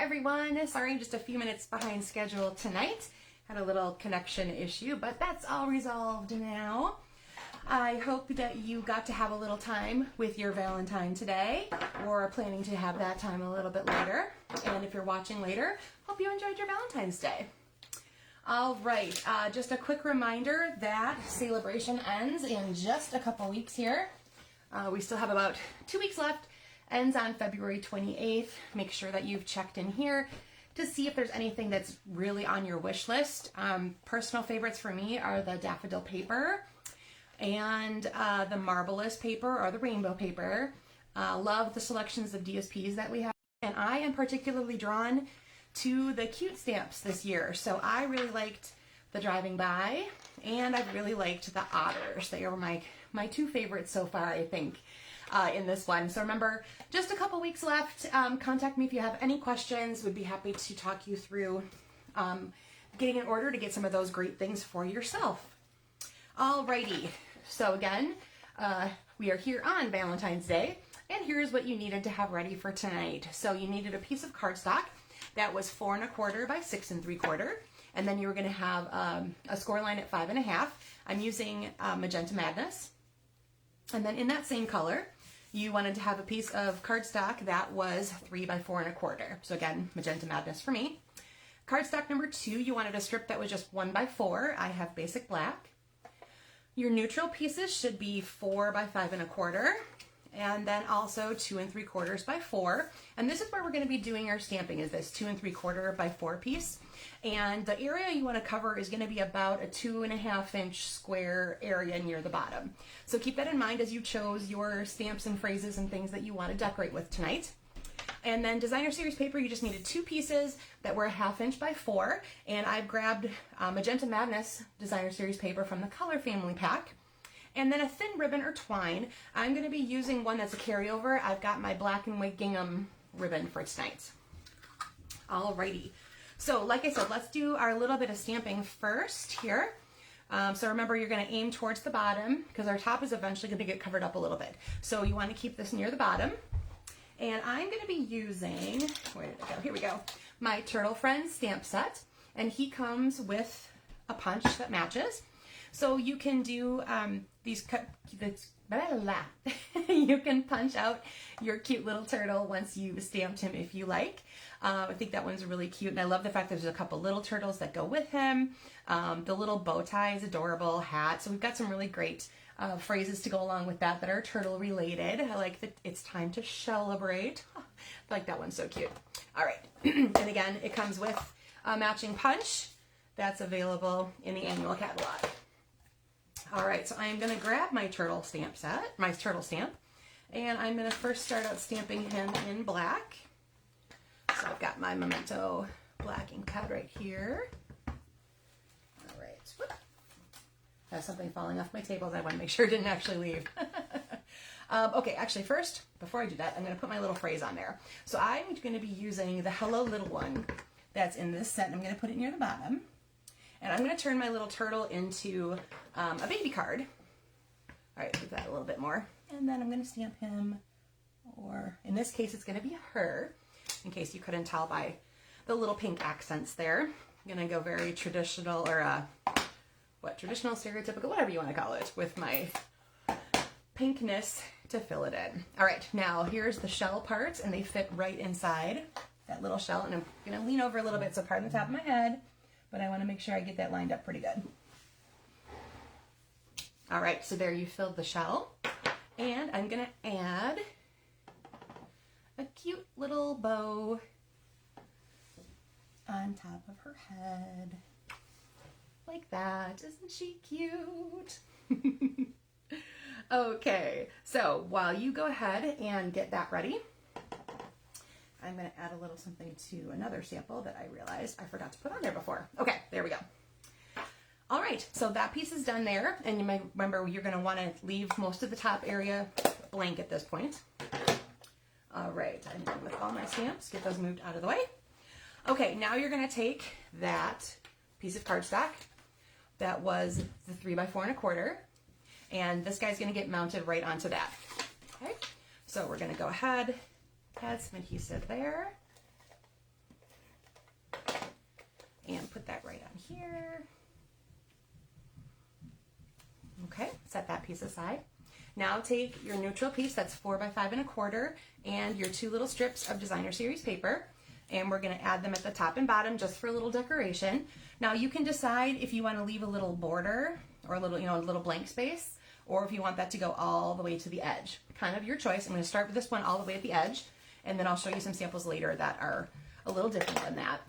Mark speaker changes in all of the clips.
Speaker 1: everyone. Sorry, just a few minutes behind schedule tonight. Had a little connection issue, but that's all resolved now. I hope that you got to have a little time with your Valentine today, or are planning to have that time a little bit later. And if you're watching later, hope you enjoyed your Valentine's Day. All right, just a quick reminder that celebration ends in just a couple weeks here. We still have about 2 weeks left. Ends on February 28th. Make sure that you've checked in here to see if there's anything that's really on your wish list. Personal favorites for me are the daffodil paper and the marvelous paper or the rainbow paper. Love the selections of DSPs that we have. And I am particularly drawn to the cute stamps this year. So I really liked the driving by, and I really liked the otters. They are my two favorites so far, I think, in this one. So remember, just a couple weeks left. Contact me if you have any questions. Would be happy to talk you through getting in order to get some of those great things for yourself. Alrighty, so again, we are here on Valentine's Day, and here's what you needed to have ready for tonight. So you needed a piece of cardstock that was 4 1/4 by 6 3/4, and then you were going to have a score line at 5 1/2. I'm using Magenta Madness, and then in that same color, you wanted to have a piece of cardstock that was 3 by 4 1/4. So again, Magenta Madness for me. Cardstock number 2, you wanted a strip that was just 1 by 4. I have basic black. Your neutral pieces should be 4 by 5 1/4, and then also 2 3/4 by 4. And this is where we're going to be doing our stamping, is this 2 3/4 by 4 piece. And the area you want to cover is going to be about a 2.5 inch square area near the bottom. So keep that in mind as you chose your stamps and phrases and things that you want to decorate with tonight. And then designer series paper, you just needed 2 pieces that were a 1/2 inch by 4. And I've grabbed Magenta Madness designer series paper from the Color Family pack. And then a thin ribbon or twine. I'm going to be using one that's a carryover. I've got my black and white gingham ribbon for tonight. Alrighty. So like I said, let's do our little bit of stamping first here. So remember, you're going to aim towards the bottom because our top is eventually going to get covered up a little bit. So you want to keep this near the bottom. And I'm going to be using, where did it go? Here we go. My Turtle Friends stamp set. And he comes with a punch that matches. So you can do you can punch out your cute little turtle once you've stamped him if you like. I think that one's really cute, and I love the fact there's a couple little turtles that go with him. The little bow tie is adorable, hat. So we've got some really great phrases to go along with that are turtle related. I like that it's time to celebrate. I like that one, so cute. All right, and again, it comes with a matching punch that's available in the annual catalog. All right, so I'm going to grab my turtle stamp set, my turtle stamp, and I'm going to first start out stamping him in black. So I've got my Memento black ink pad right here. All right, whoop. I have something falling off my table that I want to make sure it didn't actually leave. Okay, actually first, before I do that, I'm going to put my little phrase on there. So I'm going to be using the Hello Little One that's in this set, and I'm going to put it near the bottom. And I'm going to turn my little turtle into a baby card. All right, do that a little bit more. And then I'm going to stamp him, or in this case, it's going to be her, in case you couldn't tell by the little pink accents there. I'm going to go very traditional, or traditional, stereotypical, whatever you want to call it, with my pinkness to fill it in. All right, now here's the shell parts, and they fit right inside that little shell. And I'm going to lean over a little bit, so pardon the top of my head. But I want to make sure I get that lined up pretty good. All right, so there you filled the shell. And I'm going to add a cute little bow on top of her head. Like that. Isn't she cute? Okay, so while you go ahead and get that ready, I'm going to add a little something to another sample that I realized I forgot to put on there before. Okay, there we go. All right, so that piece is done there. And you might remember you're going to want to leave most of the top area blank at this point. All right, I'm done with all my stamps. Get those moved out of the way. Okay, now you're going to take that piece of cardstock that was the 3 by 4 1/4. And this guy's going to get mounted right onto that. Okay, so we're going to go ahead, add some adhesive there. and put that right on here. Okay, set that piece aside. Now take your neutral piece that's 4 by 5 1/4 and your 2 little strips of designer series paper, and we're going to add them at the top and bottom just for a little decoration. Now you can decide if you want to leave a little border or a little, a little blank space, or if you want that to go all the way to the edge. Kind of your choice. I'm going to start with this one all the way at the edge, and then I'll show you some samples later that are a little different than that.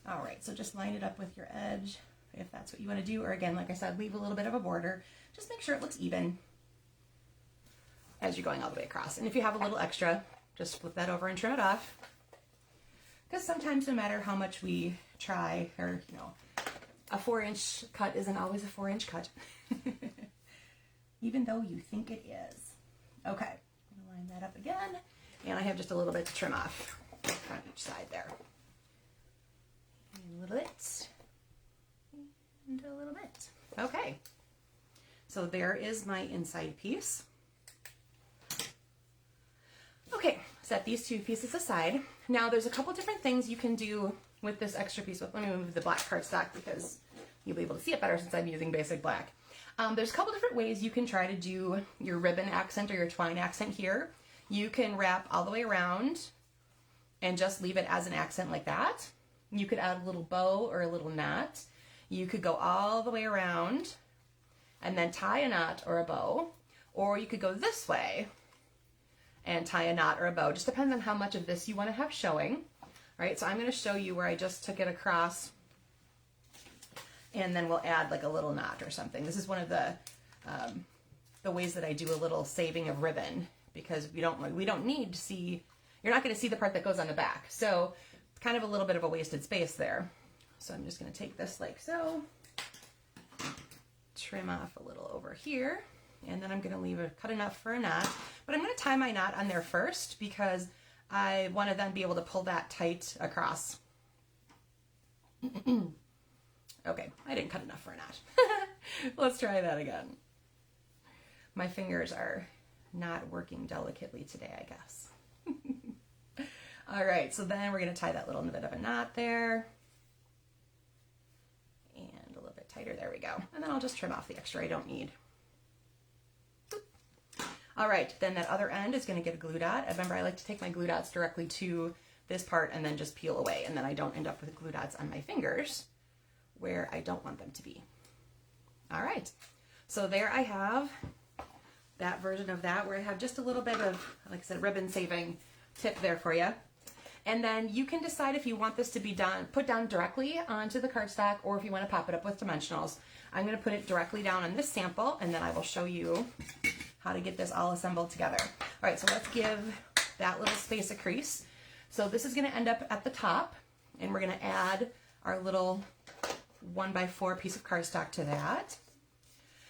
Speaker 1: All right, so just line it up with your edge if that's what you want to do, or again, like I said, leave a little bit of a border. Just make sure it looks even as you're going all the way across. And if you have a little extra, just flip that over and trim it off. Because sometimes no matter how much we try, or a 4-inch cut isn't always a 4-inch cut. Even though you think it is. Okay, I'm gonna line that up again. And I have just a little bit to trim off on each side there. And a little bit. And a little bit. Okay. So there is my inside piece. Okay, set these 2 pieces aside. Now there's a couple different things you can do with this extra piece. Let me move the black cardstock because you'll be able to see it better since I'm using basic black. There's a couple different ways you can try to do your ribbon accent or your twine accent here. You can wrap all the way around and just leave it as an accent like that. You could add a little bow or a little knot. You could go all the way around and then tie a knot or a bow, or you could go this way and tie a knot or a bow. Just depends on how much of this you want to have showing. All right, so I'm going to show you where I just took it across, and then we'll add like a little knot or something. This is one of the ways that I do a little saving of ribbon, because we don't need to see, you're not going to see the part that goes on the back. So kind of a little bit of a wasted space there. So I'm just going to take this like so, trim off a little over here, and then I'm going to leave it cut enough for a knot. But I'm going to tie my knot on there first because I want to then be able to pull that tight across. Okay, I didn't cut enough for a knot. Let's try that again. My fingers are not working delicately today, I guess. All right, so then we're going to tie that little bit of a knot there. And a little bit tighter, there we go. And then I'll just trim off the extra I don't need. All right, then that other end is going to get a glue dot. Remember, I like to take my glue dots directly to this part and then just peel away, and then I don't end up with glue dots on my fingers where I don't want them to be. All right, so there I have that version of that where I have just a little bit of, like I said, ribbon saving tip there for you. And then you can decide if you want this to be put down directly onto the cardstock, or if you want to pop it up with dimensionals. I'm going to put it directly down on this sample, and then I will show you how to get this all assembled together. All right, so let's give that little space a crease. So this is going to end up at the top, and we're going to add our little 1x4 piece of cardstock to that.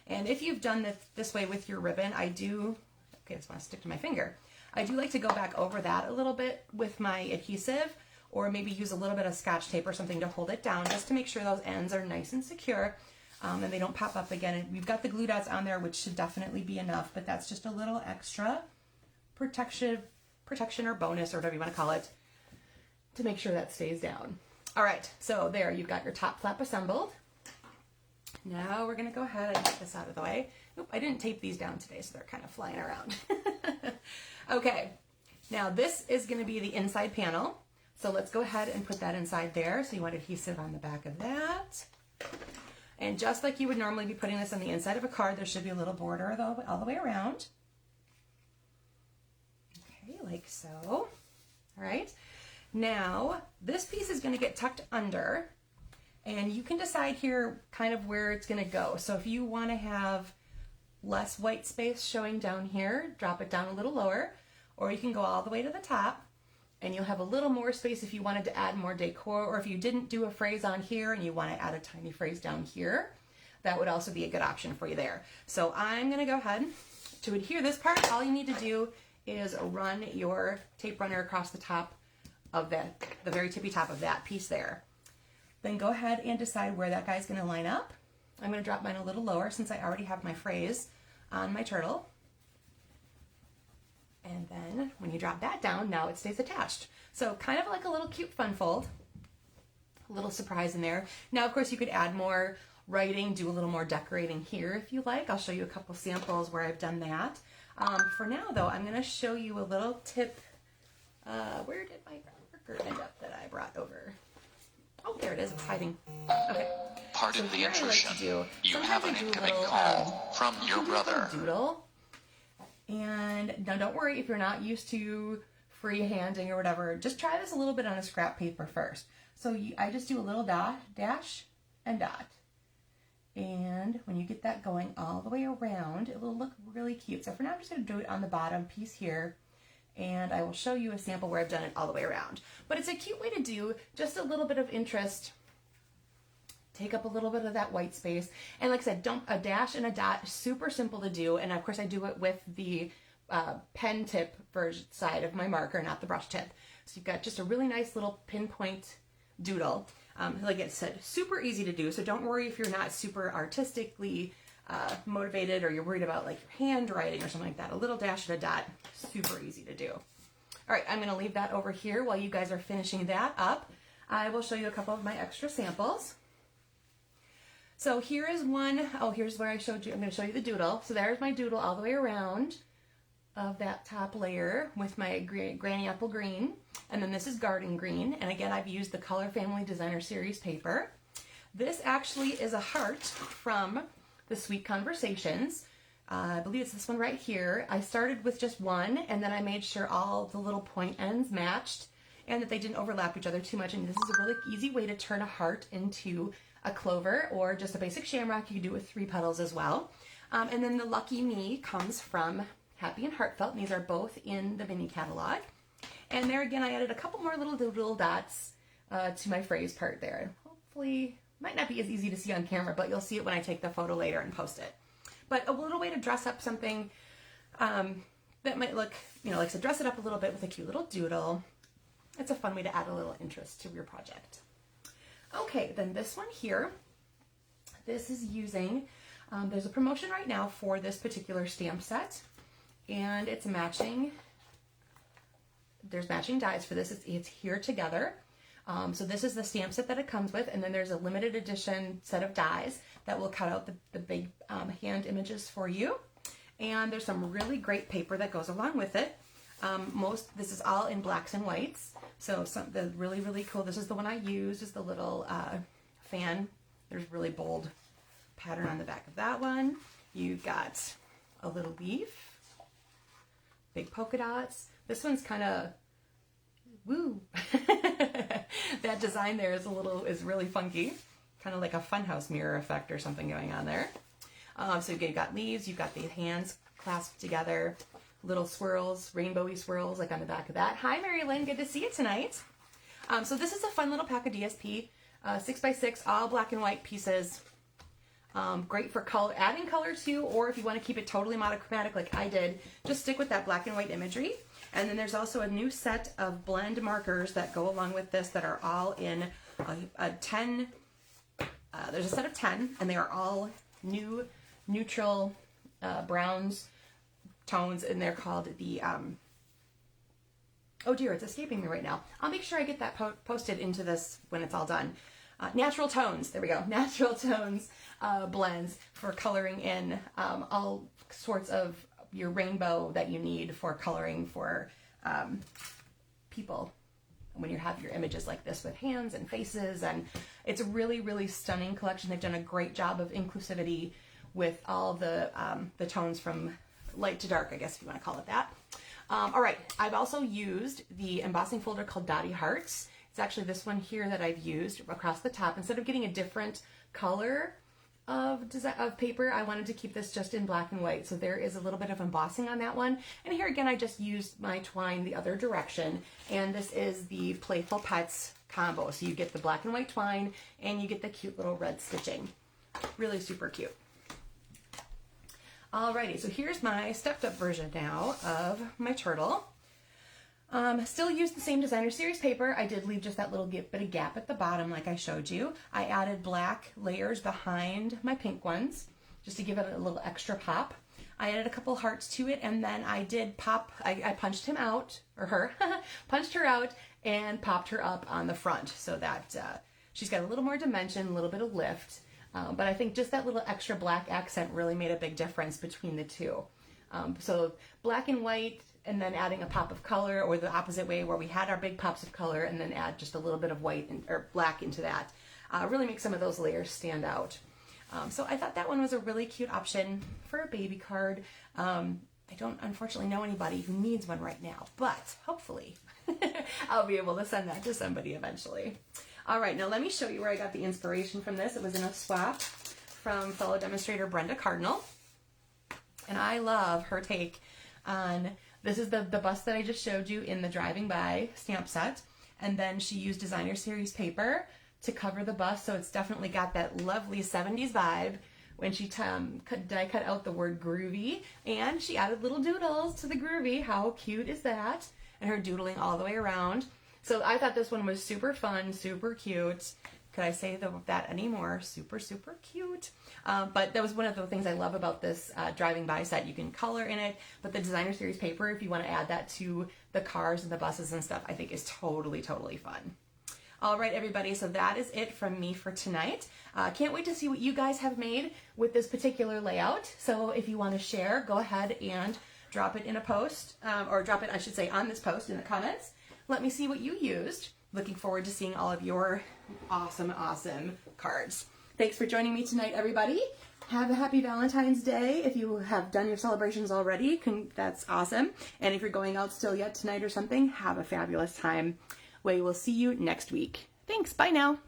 Speaker 1: And if you've done this way with your ribbon, I just want to stick to my finger. I do like to go back over that a little bit with my adhesive, or maybe use a little bit of Scotch tape or something to hold it down, just to make sure those ends are nice and secure, and they don't pop up again. And we've got the glue dots on there, which should definitely be enough, but that's just a little extra protection or bonus, or whatever you want to call it, to make sure that stays down. All right, so there, you've got your top flap assembled. Now we're going to go ahead and get this out of the way. Oop, I didn't tape these down today, so they're kind of flying around. Okay, now this is going to be the inside panel. So let's go ahead and put that inside there. So you want adhesive on the back of that. And just like you would normally be putting this on the inside of a card, there should be a little border all the way around. Okay, like so. All right. Now, this piece is going to get tucked under, and you can decide here kind of where it's going to go. So if you want to have less white space showing down here, drop it down a little lower, or you can go all the way to the top, and you'll have a little more space if you wanted to add more decor, or if you didn't do a phrase on here and you want to add a tiny phrase down here, that would also be a good option for you there. So I'm going to go ahead to adhere this part. All you need to do is run your tape runner across the top of the very tippy top of that piece there. Then go ahead and decide where that guy's going to line up. I'm going to drop mine a little lower since I already have my phrase on my turtle. And then when you drop that down, now it stays attached. So kind of like a little cute fun fold. A little surprise in there. Now, of course, you could add more writing, do a little more decorating here if you like. I'll show you a couple samples where I've done that. For now, though, I'm going to show you a little tip. Where did my marker end up that I brought over? Oh, there it is. It's hiding. Okay.
Speaker 2: Pardon the intrusion. You have an incoming
Speaker 1: little,
Speaker 2: call from your brother.
Speaker 1: Doodle. And now don't worry if you're not used to freehanding or whatever. Just try this a little bit on a scrap paper first. So I just do a little dot, dash, and dot. And when you get that going all the way around, it will look really cute. So for now, I'm just going to do it on the bottom piece here. And I will show you a sample where I've done it all the way around. But it's a cute way to do just a little bit of interest. Take up a little bit of that white space. And like I said, a dash and a dot, super simple to do. And of course I do it with the pen tip version side of my marker, not the brush tip. So you've got just a really nice little pinpoint doodle. Like I said, super easy to do. So don't worry if you're not super artistically motivated or you're worried about like your handwriting or something like that. A little dash and a dot, super easy to do. All right, I'm going to leave that over here while you guys are finishing that up. I will show you a couple of my extra samples. So here is one. Oh, here's where I showed you. I'm going to show you the doodle. So there's my doodle all the way around of that top layer with my Granny Apple Green. And then this is Garden Green. And again, I've used the Color Family Designer Series paper. This actually is a heart from the Sweet Conversations. I believe it's this one right here. I started with just one, and then I made sure all the little point ends matched and that they didn't overlap each other too much. And this is a really easy way to turn a heart into a clover or just a basic shamrock. You can do it with 3 petals as well. And then the Lucky Me comes from Happy and Heartfelt. And these are both in the mini catalog. And there again, I added a couple more little doodle dots to my phrase part there. Hopefully, might not be as easy to see on camera, but you'll see it when I take the photo later and post it. But a little way to dress up something that might look, like I said, dress it up a little bit with a cute little doodle. It's a fun way to add a little interest to your project. Okay, then this one here, this is using, there's a promotion right now for this particular stamp set, and it's matching, there's matching dies for this. It's here together. So this is the stamp set that it comes with, and then there's a limited edition set of dies that will cut out the big hand images for you. And there's some really great paper that goes along with it. This is all in blacks and whites. So the really, really cool, this is the one I use, is the little fan. There's really bold pattern on the back of that one. You've got a little leaf, big polka dots. This one's kind of, woo. That design there is really funky. Kind of like a funhouse mirror effect or something going on there. So you've got leaves, you've got the hands clasped together, little swirls, rainbowy swirls like on the back of that. Hi, Mary Lynn, good to see you tonight. So this is a fun little pack of DSP, 6x6, all black and white pieces. Great for adding color to, or if you want to keep it totally monochromatic like I did, just stick with that black and white imagery. And then there's also a new set of blend markers that go along with this that are all in a 10, there's a set of 10, and they are all new neutral browns tones, and they're called the, oh dear, it's escaping me right now. I'll make sure I get that posted into this when it's all done. Natural tones, there we go, natural tones blends for coloring in all sorts of your rainbow that you need for coloring for people when you have your images like this with hands and faces. And it's a really, really stunning collection. They've done a great job of inclusivity with all the tones from light to dark, I guess if you want to call it that. All right, I've also used the embossing folder called Dotty Hearts. It's actually this one here that I've used across the top. Instead of getting a different color of paper, I wanted to keep this just in black and white. So there is a little bit of embossing on that one. And here again, I just used my twine the other direction. And this is the Playful Pets combo. So you get the black and white twine and you get the cute little red stitching. Really super cute. Alrighty, so here's my stepped up version now of my turtle. Still use the same designer series paper. I did leave just that little bit of gap at the bottom like I showed you. I added black layers behind my pink ones just to give it a little extra pop. I added a couple hearts to it, and then I did I punched him out, or her, punched her out and popped her up on the front so that She's got a little more dimension, a little bit of lift, but I think just that little extra black accent really made a big difference between the two. So black and white, and then adding a pop of color, or the opposite way where we had our big pops of color and then add just a little bit of white or black into that, really makes some of those layers stand out. So I thought that one was a really cute option for a baby card. I don't unfortunately know anybody who needs one right now, but hopefully I'll be able to send that to somebody eventually. All right, now let me show you where I got the inspiration from this. It was in a swap from fellow demonstrator Brenda Cardinal. And I love her take on, this is the bust that I just showed you in the Driving By stamp set. And then she used designer series paper to cover the bust, so it's definitely got that lovely 70s vibe when she die cut out the word groovy, and she added little doodles to the groovy. How cute is that? And her doodling all the way around. So I thought this one was super fun, super cute. Could I say that anymore? Super, super cute. But that was one of the things I love about this Driving By set. You can color in it, but the designer series paper, if you want to add that to the cars and the buses and stuff, I think is totally, totally fun. All right, everybody, so that is it from me for tonight. Can't wait to see what you guys have made with this particular layout. So if you want to share, go ahead and drop it in a post, or drop it, I should say, on this post in the comments. Let me see what you used. Looking forward to seeing all of your awesome, awesome cards. Thanks for joining me tonight, everybody. Have a happy Valentine's Day. If you have done your celebrations already, that's awesome. And if you're going out still yet tonight or something, have a fabulous time. We will see you next week. Thanks. Bye now.